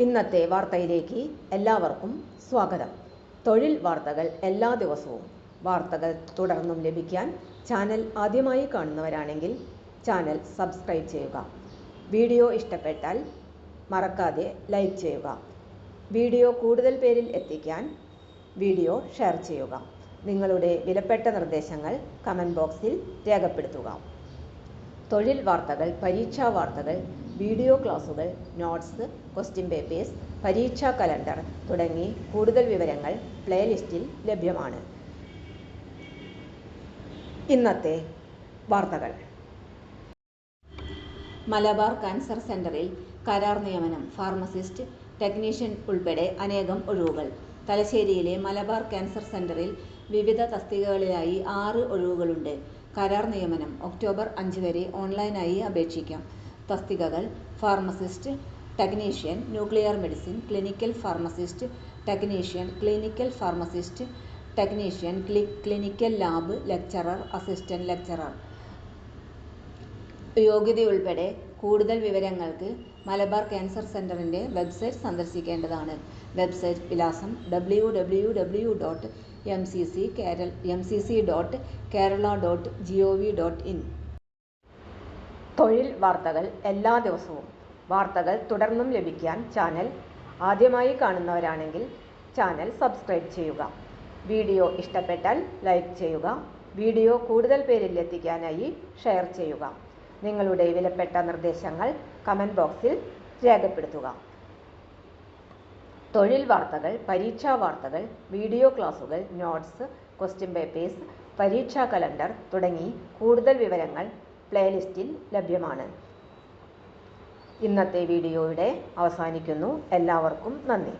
ഇന്നത്തെ വാർത്തയിലേക്ക് എല്ലാവർക്കും സ്വാഗതം. തൊഴിൽ വാർത്തകൾ എല്ലാ ദിവസവും വാർത്തകൾ തുടർന്നും ലഭിക്കാൻ ചാനൽ ആദ്യമായി കാണുന്നവരാണെങ്കിൽ ചാനൽ സബ്സ്ക്രൈബ് ചെയ്യുക. വീഡിയോ ഇഷ്ടപ്പെട്ടാൽ മറക്കാതെ ലൈക്ക് ചെയ്യുക. വീഡിയോ കൂടുതൽ പേരിൽ എത്തിക്കാൻ വീഡിയോ ഷെയർ ചെയ്യുക. നിങ്ങളുടെ വിലപ്പെട്ട നിർദ്ദേശങ്ങൾ കമൻറ്റ് ബോക്സിൽ രേഖപ്പെടുത്തുക. തൊഴിൽ വാർത്തകൾ, പരീക്ഷാ വാർത്തകൾ, വീഡിയോ ക്ലാസുകൾ, നോട്ട്സ്, ക്വസ്റ്റ്യൻ പേപ്പേഴ്സ്, പരീക്ഷാ കലണ്ടർ തുടങ്ങി കൂടുതൽ വിവരങ്ങൾ പ്ലേലിസ്റ്റിൽ ലഭ്യമാണ്. ഇന്നത്തെ വാർത്തകൾ. മലബാർ ക്യാൻസർ സെന്ററിൽ കരാർ നിയമനം. ഫാർമസിസ്റ്റ്, ടെക്നീഷ്യൻ ഉൾപ്പെടെ അനേകം ഒഴിവുകൾ. തലശ്ശേരിയിലെ മലബാർ ക്യാൻസർ സെന്ററിൽ വിവിധ തസ്തികകളിലായി 6 ഒഴിവുകളുണ്ട്. കരാർ നിയമനം ഒക്ടോബർ 5 വരെ ഓൺലൈനായി അപേക്ഷിക്കാം. തസ്തികകൾ: pharmacist, technician, nuclear medicine, clinical pharmacist, technician, clinical pharmacist, technician, clinical lab, lecturer, assistant lecturer. യോഗ്യതയുൾപ്പെടെ കൂടുതൽ വിവരങ്ങൾക്ക് മലബാർ ക്യാൻസർ സെന്ററിന്റെ വെബ്സൈറ്റ് സന്ദർശിക്കേണ്ടതാണ്. വെബ്സൈറ്റ് വിലാസം: www.mcc.kerala.gov.in. തൊഴിൽ വാർത്തകൾ എല്ലാ ദിവസവും വാർത്തകൾ തുടർന്നും ലഭിക്കാൻ ചാനൽ ആദ്യമായി കാണുന്നവരാണെങ്കിൽ ചാനൽ സബ്സ്ക്രൈബ് ചെയ്യുക. വീഡിയോ ഇഷ്ടപ്പെട്ടാൽ ലൈക്ക് ചെയ്യുക. വീഡിയോ കൂടുതൽ പേരിൽ എത്തിക്കാനായി ഷെയർ ചെയ്യുക. നിങ്ങളുടെ വിലപ്പെട്ട നിർദ്ദേശങ്ങൾ കമൻറ്റ് ബോക്സിൽ രേഖപ്പെടുത്തുക. തൊഴിൽ വാർത്തകൾ, പരീക്ഷാ വാർത്തകൾ, വീഡിയോ ക്ലാസുകൾ, നോട്ട്സ്, ക്വസ്റ്റ്യൻ പേപ്പേഴ്സ്, പരീക്ഷാ കലണ്ടർ തുടങ്ങി കൂടുതൽ വിവരങ്ങൾ പ്ലേലിസ്റ്റിൽ ലഭ്യമാണ്. ഇന്നത്തെ വീഡിയോ ഇവിടെ അവസാനിക്കുന്നു. എല്ലാവർക്കും നന്ദി.